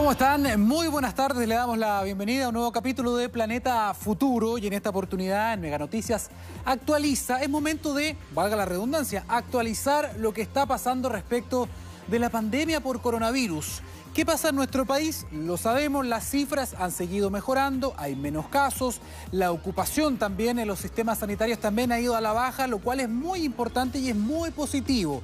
¿Cómo están? Muy buenas tardes, le damos la bienvenida a un nuevo capítulo de Planeta Futuro y en esta oportunidad en Mega Noticias actualiza. Es momento de, valga la redundancia, actualizar lo que está pasando respecto de la pandemia por coronavirus. ¿Qué pasa en nuestro país? Lo sabemos, las cifras han seguido mejorando, hay menos casos, la ocupación también en los sistemas sanitarios también ha ido a la baja, lo cual es muy importante y es muy positivo.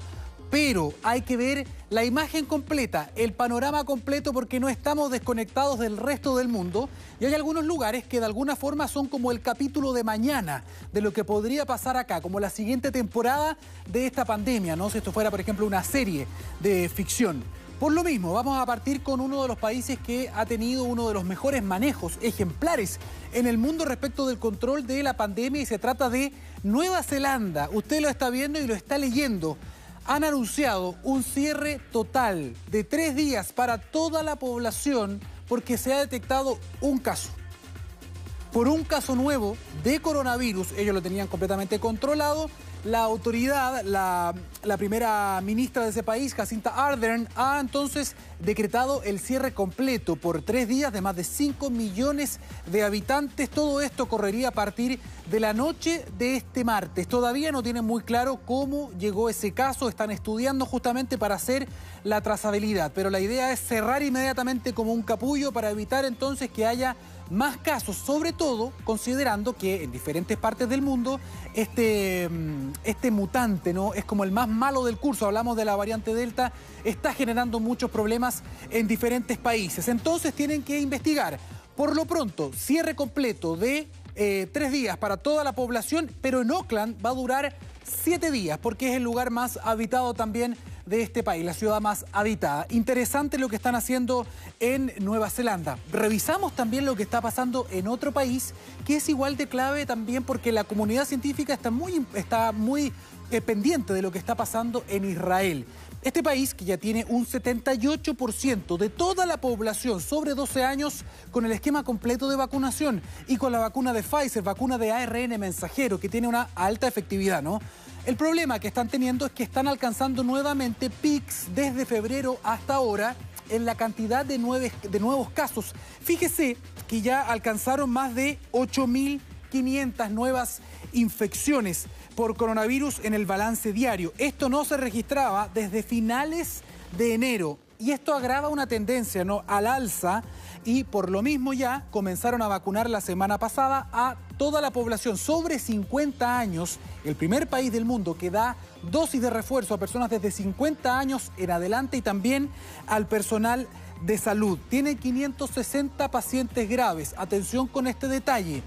Pero hay que ver la imagen completa, el panorama completo, porque no estamos desconectados del resto del mundo y hay algunos lugares que de alguna forma son como el capítulo de mañana de lo que podría pasar acá, como la siguiente temporada de esta pandemia, ¿no? Si esto fuera, por ejemplo, una serie de ficción. Por lo mismo, vamos a partir con uno de los países que ha tenido uno de los mejores manejos ejemplares en el mundo respecto del control de la pandemia y se trata de Nueva Zelanda. Usted lo está viendo y lo está leyendo. Han anunciado un cierre total de 3 días para toda la población porque se ha detectado un caso. Por un caso nuevo de coronavirus, ellos lo tenían completamente controlado. La autoridad, la primera ministra de ese país, Jacinda Ardern, ha entonces decretado el cierre completo por 3 días de más de 5 millones de habitantes. Todo esto correría a partir de la noche de este martes. Todavía no tienen muy claro cómo llegó ese caso. Están estudiando justamente para hacer la trazabilidad. Pero la idea es cerrar inmediatamente como un capullo para evitar entonces que haya más casos, sobre todo considerando que en diferentes partes del mundo este mutante, ¿no?, es como el más malo del curso. Hablamos de la variante Delta, está generando muchos problemas en diferentes países. Entonces tienen que investigar. Por lo pronto, cierre completo de 3 días para toda la población, pero en Auckland va a durar 7 días porque es el lugar más habitado también de este país, la ciudad más habitada. Interesante lo que están haciendo en Nueva Zelanda. Revisamos también lo que está pasando en otro país que es igual de clave también porque la comunidad científica está muy pendiente de lo que está pasando en Israel. Este país que ya tiene un 78% de toda la población sobre 12 años con el esquema completo de vacunación y con la vacuna de Pfizer, vacuna de ARN mensajero, que tiene una alta efectividad, ¿no? El problema que están teniendo es que están alcanzando nuevamente pics desde febrero hasta ahora en la cantidad de nuevos casos. Fíjese que ya alcanzaron más de 8.500 nuevas infecciones por coronavirus en el balance diario. Esto no se registraba desde finales de enero y esto agrava una tendencia, ¿no?, al alza, y por lo mismo ya comenzaron a vacunar la semana pasada a toda la población sobre 50 años, el primer país del mundo que da dosis de refuerzo a personas desde 50 años en adelante y también al personal de salud. Tiene 560 pacientes graves. Atención con este detalle.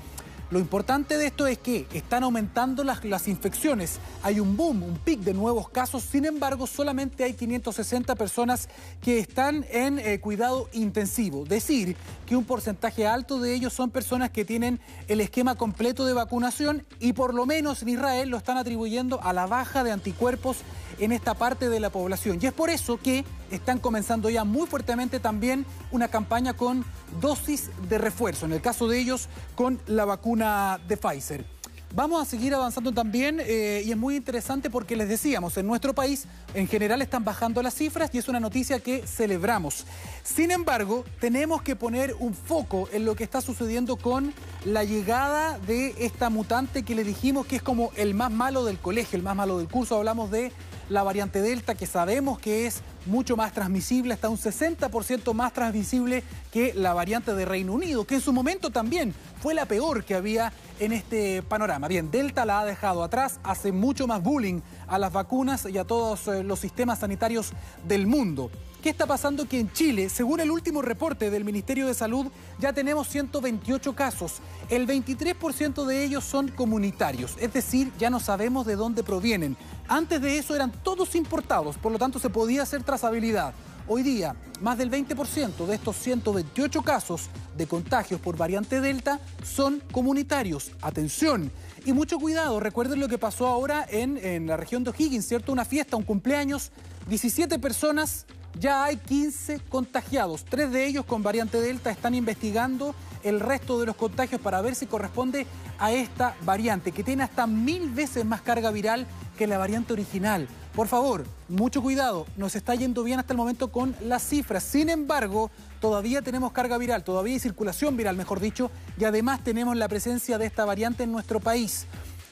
Lo importante de esto es que están aumentando las infecciones. Hay un boom, un pic de nuevos casos. Sin embargo, solamente hay 560 personas que están en cuidado intensivo. Decir que un porcentaje alto de ellos son personas que tienen el esquema completo de vacunación y por lo menos en Israel lo están atribuyendo a la baja de anticuerpos en esta parte de la población. Y es por eso que están comenzando ya muy fuertemente también una campaña con dosis de refuerzo, en el caso de ellos con la vacuna de Pfizer. Vamos a seguir avanzando también y es muy interesante porque les decíamos, en nuestro país en general están bajando las cifras y es una noticia que celebramos. Sin embargo, tenemos que poner un foco en lo que está sucediendo con la llegada de esta mutante que les dijimos que es como el más malo del colegio, el más malo del curso. Hablamos de la variante Delta, que sabemos que es mucho más transmisible, está un 60% más transmisible que la variante de Reino Unido, que en su momento también fue la peor que había en este panorama. Bien, Delta la ha dejado atrás, hace mucho más bullying a las vacunas y a todos los sistemas sanitarios del mundo. ¿Qué está pasando? Que en Chile, según el último reporte del Ministerio de Salud, ya tenemos 128 casos. El 23% de ellos son comunitarios, es decir, ya no sabemos de dónde provienen. Antes de eso eran todos importados, por lo tanto se podía hacer trazabilidad. Hoy día, más del 20% de estos 128 casos de contagios por variante Delta son comunitarios. Atención y mucho cuidado. Recuerden lo que pasó ahora en la región de O'Higgins, ¿cierto? Una fiesta, un cumpleaños, 17 personas, ya hay 15 contagiados. 3 de ellos con variante Delta están investigando el resto de los contagios para ver si corresponde a esta variante, que tiene hasta 1000 veces más carga viral que la variante original. Por favor, mucho cuidado, nos está yendo bien hasta el momento con las cifras. Sin embargo, todavía tenemos carga viral, todavía hay circulación viral, mejor dicho, y además tenemos la presencia de esta variante en nuestro país.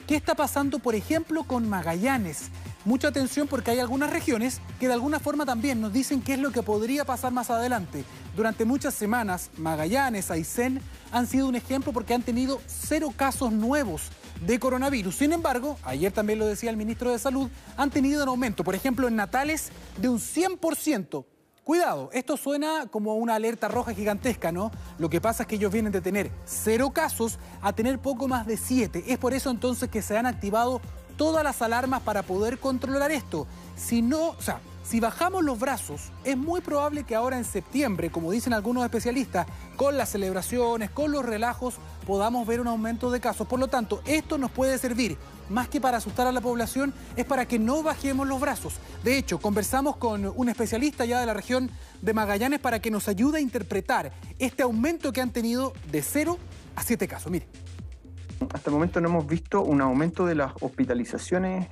¿Qué está pasando, por ejemplo, con Magallanes? Mucha atención porque hay algunas regiones que de alguna forma también nos dicen qué es lo que podría pasar más adelante. Durante muchas semanas, Magallanes, Aysén han sido un ejemplo porque han tenido 0 casos nuevos de coronavirus. Sin embargo, ayer también lo decía el ministro de Salud, han tenido un aumento, por ejemplo, en Natales de un 100%. Cuidado, esto suena como una alerta roja gigantesca, ¿no? Lo que pasa es que ellos vienen de tener 0 casos a tener poco más de 7. Es por eso entonces que se han activado todas las alarmas para poder controlar esto. Si bajamos los brazos, es muy probable que ahora en septiembre, como dicen algunos especialistas, con las celebraciones, con los relajos, podamos ver un aumento de casos. Por lo tanto, esto nos puede servir, más que para asustar a la población, es para que no bajemos los brazos. De hecho, conversamos con un especialista ya de la región de Magallanes para que nos ayude a interpretar este aumento que han tenido de 0 a 7 casos. Mire. Hasta el momento no hemos visto un aumento de las hospitalizaciones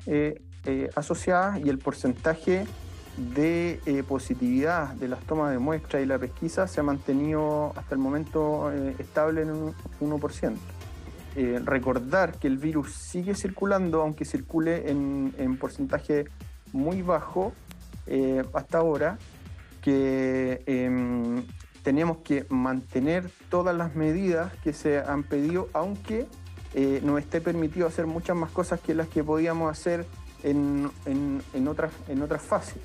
asociadas, y el porcentaje de positividad de las tomas de muestra y la pesquisa se ha mantenido hasta el momento estable en un 1%. Recordar que el virus sigue circulando, aunque circule en porcentaje muy bajo hasta ahora, que tenemos que mantener todas las medidas que se han pedido, aunque nos esté permitido hacer muchas más cosas que las que podíamos hacer en otras fases.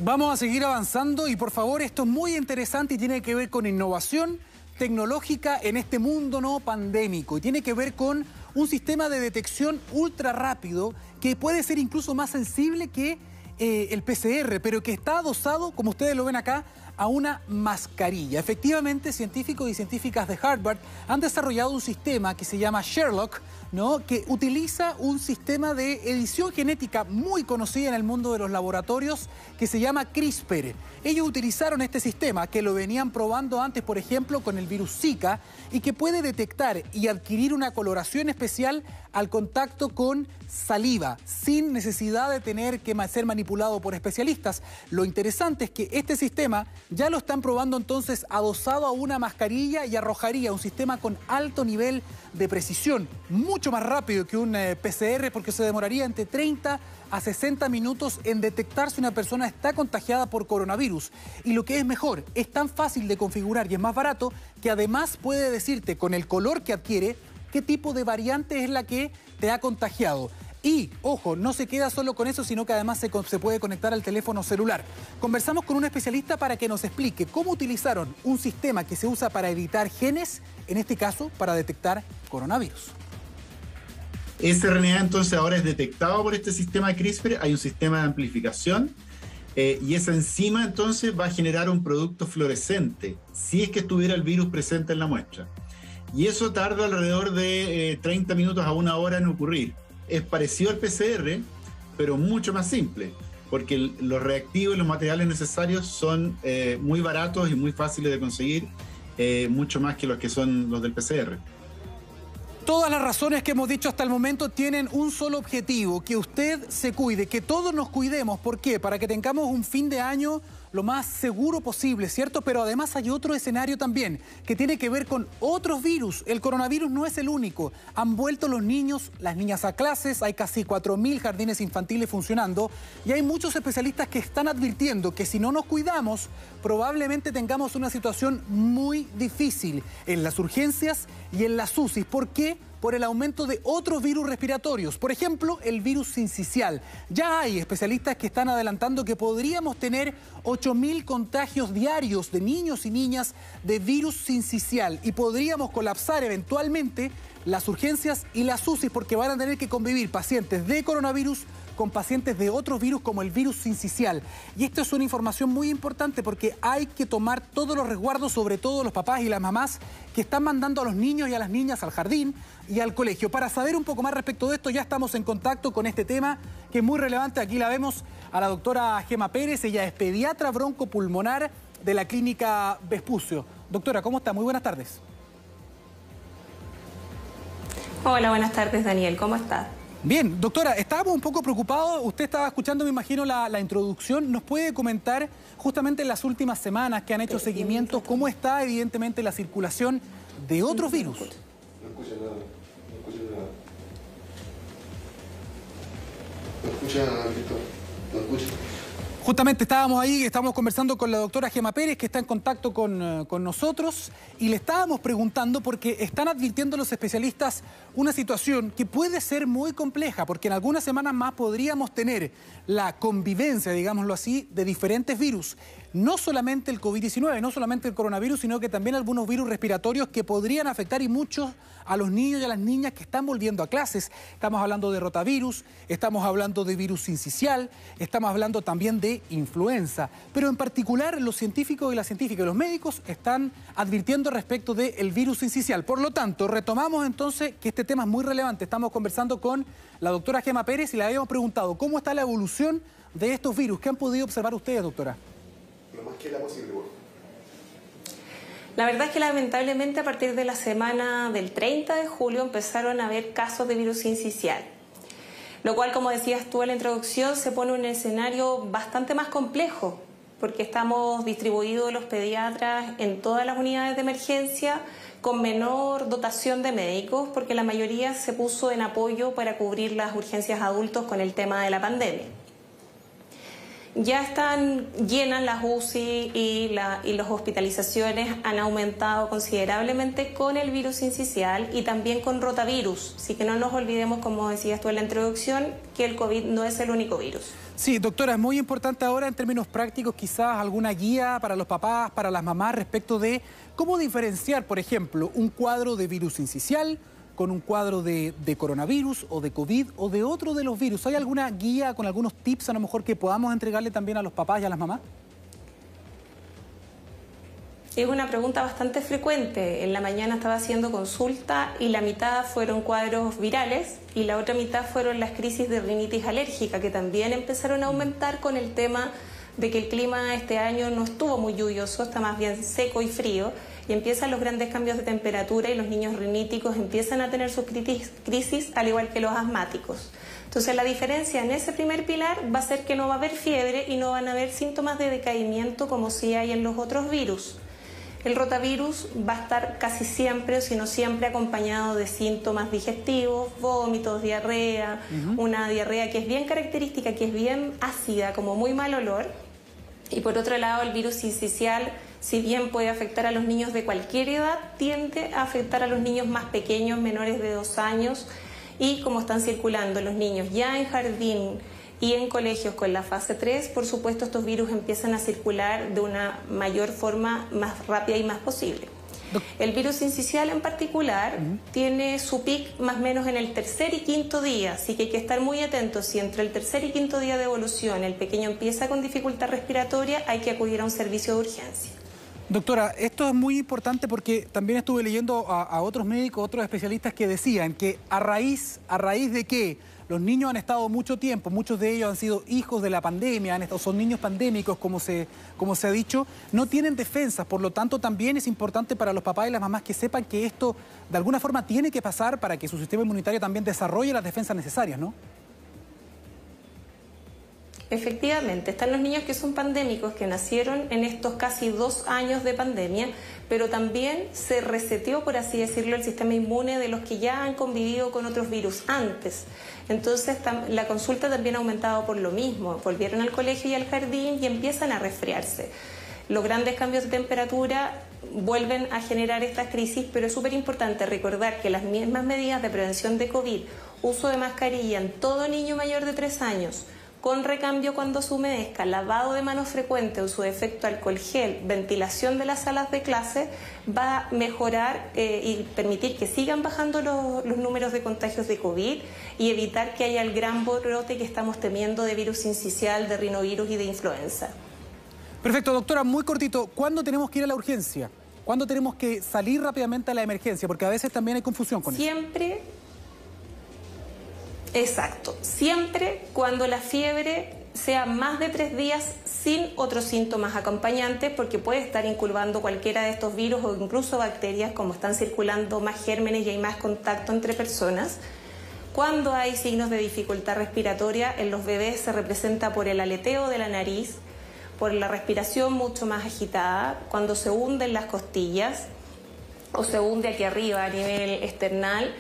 Vamos a seguir avanzando y por favor, esto es muy interesante y tiene que ver con innovación tecnológica en este mundo no pandémico, y tiene que ver con un sistema de detección ultra rápido que puede ser incluso más sensible que el PCR, pero que está adosado, como ustedes lo ven acá, a una mascarilla. Efectivamente, científicos y científicas de Harvard han desarrollado un sistema que se llama Sherlock, ¿no? Que utiliza un sistema de edición genética muy conocido en el mundo de los laboratorios que se llama CRISPR. Ellos utilizaron este sistema que lo venían probando antes, por ejemplo, con el virus Zika, y que puede detectar y adquirir una coloración especial al contacto con saliva, sin necesidad de tener que ser manipulado por especialistas. Lo interesante es que este sistema ya lo están probando entonces adosado a una mascarilla y arrojaría un sistema con alto nivel de precisión, mucho más rápido que un PCR, porque se demoraría entre 30 a 60 minutos en detectar si una persona está contagiada por coronavirus. Y lo que es mejor, es tan fácil de configurar y es más barato que además puede decirte con el color que adquiere qué tipo de variante es la que te ha contagiado. Y, ojo, no se queda solo con eso, sino que además se puede conectar al teléfono celular. Conversamos con un especialista para que nos explique cómo utilizaron un sistema que se usa para editar genes, en este caso, para detectar coronavirus. Ese RNA entonces ahora es detectado por este sistema de CRISPR, hay un sistema de amplificación y esa enzima entonces va a generar un producto fluorescente, si es que estuviera el virus presente en la muestra. Y eso tarda alrededor de 30 minutos a 1 hora en ocurrir. Es parecido al PCR, pero mucho más simple, porque los reactivos y los materiales necesarios son muy baratos y muy fáciles de conseguir, mucho más que que son los del PCR. Todas las razones que hemos dicho hasta el momento tienen un solo objetivo, que usted se cuide, que todos nos cuidemos. ¿Por qué? Para que tengamos un fin de año lo más seguro posible, ¿cierto? Pero además hay otro escenario también, que tiene que ver con otros virus. El coronavirus no es el único. Han vuelto los niños, las niñas a clases, hay casi 4.000 jardines infantiles funcionando y hay muchos especialistas que están advirtiendo que si no nos cuidamos, probablemente tengamos una situación muy difícil en las urgencias y en las UCI. ¿Por qué? Por el aumento de otros virus respiratorios, por ejemplo, el virus sincicial. Ya hay especialistas que están adelantando que podríamos tener 8.000 contagios diarios de niños y niñas de virus sincicial y podríamos colapsar eventualmente las urgencias y las UCI porque van a tener que convivir pacientes de coronavirus con pacientes de otros virus como el virus sincicial. Y esto es una información muy importante porque hay que tomar todos los resguardos, sobre todo los papás y las mamás que están mandando a los niños y a las niñas al jardín y al colegio. Para saber un poco más respecto de esto, ya estamos en contacto con este tema que es muy relevante. Aquí la vemos a la doctora Gema Pérez, ella es pediatra broncopulmonar de la clínica Vespucio. Doctora, ¿cómo está? Muy buenas tardes. Hola, buenas tardes, Daniel. ¿Cómo estás? Bien, doctora, estábamos un poco preocupados. Usted estaba escuchando, me imagino, la introducción. ¿Nos puede comentar justamente en las últimas semanas que han hecho seguimientos cómo está, evidentemente, la circulación de otros virus? No escucha nada, no escucha nada. No escucha nada, Víctor, no escucha. Justamente estábamos conversando con la doctora Gema Pérez, que está en contacto con nosotros, y le estábamos preguntando porque están advirtiendo los especialistas una situación que puede ser muy compleja, porque en algunas semanas más podríamos tener la convivencia, digámoslo así, de diferentes virus. No solamente el COVID-19, no solamente el coronavirus, sino que también algunos virus respiratorios que podrían afectar y muchos a los niños y a las niñas que están volviendo a clases. Estamos hablando de rotavirus, estamos hablando de virus sincicial, estamos hablando también de influenza. Pero en particular los científicos y las científicas y los médicos están advirtiendo respecto del virus sincicial. Por lo tanto, retomamos entonces que este tema es muy relevante. Estamos conversando con la doctora Gema Pérez y le habíamos preguntado cómo está la evolución de estos virus. ¿Qué han podido observar ustedes, doctora? Lo más que la posible, bueno. La verdad es que lamentablemente a partir de la semana del 30 de julio empezaron a haber casos de virus sincicial, lo cual, como decías tú en la introducción, se pone un escenario bastante más complejo, porque estamos distribuidos los pediatras en todas las unidades de emergencia con menor dotación de médicos, porque la mayoría se puso en apoyo para cubrir las urgencias adultos con el tema de la pandemia. Ya están llenas las UCI y las hospitalizaciones han aumentado considerablemente con el virus sincicial y también con rotavirus. Así que no nos olvidemos, como decías tú en la introducción, que el COVID no es el único virus. Sí, doctora, es muy importante ahora en términos prácticos quizás alguna guía para los papás, para las mamás respecto de cómo diferenciar, por ejemplo, un cuadro de virus sincicial con un cuadro de coronavirus o de COVID o de otro de los virus. ¿Hay alguna guía con algunos tips a lo mejor que podamos entregarle también a los papás y a las mamás? Es una pregunta bastante frecuente. En la mañana estaba haciendo consulta y la mitad fueron cuadros virales y la otra mitad fueron las crisis de rinitis alérgica, que también empezaron a aumentar con el tema de que el clima este año no estuvo muy lluvioso, está más bien seco y frío, y empiezan los grandes cambios de temperatura y los niños riníticos empiezan a tener sus crisis al igual que los asmáticos. Entonces la diferencia en ese primer pilar va a ser que no va a haber fiebre y no van a haber síntomas de decaimiento como sí hay en los otros virus. El rotavirus va a estar casi siempre, o si no siempre, acompañado de síntomas digestivos, vómitos, diarrea, una diarrea que es bien característica, que es bien ácida, como muy mal olor. Y por otro lado, el virus sincicial, si bien puede afectar a los niños de cualquier edad, tiende a afectar a los niños más pequeños, menores de 2 años, y como están circulando los niños ya en jardín y en colegios con la fase 3, por supuesto estos virus empiezan a circular de una mayor forma, más rápida y más posible. El virus sincicial en particular tiene su pic más o menos en el tercer y quinto día, así que hay que estar muy atentos. Si entre el tercer y quinto día de evolución el pequeño empieza con dificultad respiratoria, hay que acudir a un servicio de urgencia. Doctora, esto es muy importante porque también estuve leyendo a otros médicos, otros especialistas que decían que a raíz de que los niños han estado mucho tiempo, muchos de ellos han sido hijos de la pandemia, son niños pandémicos, como se ha dicho, no tienen defensas. Por lo tanto, también es importante para los papás y las mamás que sepan que esto de alguna forma tiene que pasar para que su sistema inmunitario también desarrolle las defensas necesarias, ¿no? Efectivamente, están los niños que son pandémicos, que nacieron en estos casi 2 años de pandemia, pero también se reseteó, por así decirlo, el sistema inmune de los que ya han convivido con otros virus antes. Entonces, la consulta también ha aumentado por lo mismo. Volvieron al colegio y al jardín y empiezan a resfriarse. Los grandes cambios de temperatura vuelven a generar estas crisis, pero es súper importante recordar que las mismas medidas de prevención de COVID, uso de mascarilla en todo niño mayor de 3 años, con recambio cuando se humedezca, lavado de manos frecuente o su defecto alcohol gel, ventilación de las salas de clase, va a mejorar y permitir que sigan bajando los números de contagios de COVID y evitar que haya el gran brote que estamos temiendo de virus sincicial, de rinovirus y de influenza. Perfecto, doctora, muy cortito, ¿cuándo tenemos que ir a la urgencia? ¿Cuándo tenemos que salir rápidamente a la emergencia? Porque a veces también hay confusión con eso. Siempre, exacto, siempre cuando la fiebre sea más de 3 días sin otros síntomas acompañantes, porque puede estar incubando cualquiera de estos virus o incluso bacterias, como están circulando más gérmenes y hay más contacto entre personas. Cuando hay signos de dificultad respiratoria en los bebés se representa por el aleteo de la nariz, por la respiración mucho más agitada, cuando se hunden las costillas o se hunde aquí arriba a nivel esternal,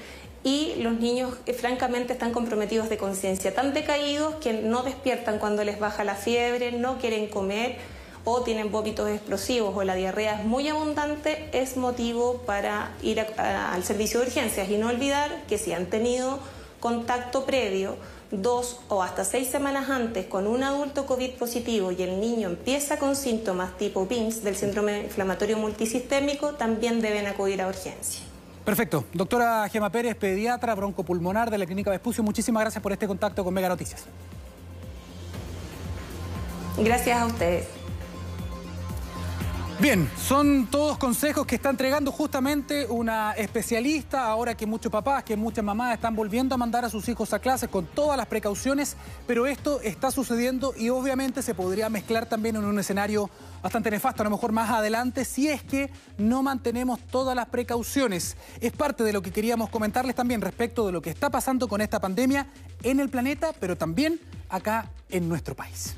y los niños francamente están comprometidos de conciencia, tan decaídos que no despiertan cuando les baja la fiebre, no quieren comer o tienen vómitos explosivos o la diarrea es muy abundante, es motivo para ir al servicio de urgencias. Y no olvidar que si han tenido contacto previo 2 o hasta 6 semanas antes con un adulto COVID positivo y el niño empieza con síntomas tipo PIMS del síndrome inflamatorio multisistémico, también deben acudir a urgencia. Perfecto. Doctora Gema Pérez, pediatra broncopulmonar de la Clínica Vespucio, muchísimas gracias por este contacto con Mega Noticias. Gracias a ustedes. Bien, son todos consejos que está entregando justamente una especialista, ahora que muchos papás, que muchas mamás están volviendo a mandar a sus hijos a clases con todas las precauciones, pero esto está sucediendo y obviamente se podría mezclar también en un escenario bastante nefasto, a lo mejor más adelante, si es que no mantenemos todas las precauciones. Es parte de lo que queríamos comentarles también respecto de lo que está pasando con esta pandemia en el planeta, pero también acá en nuestro país.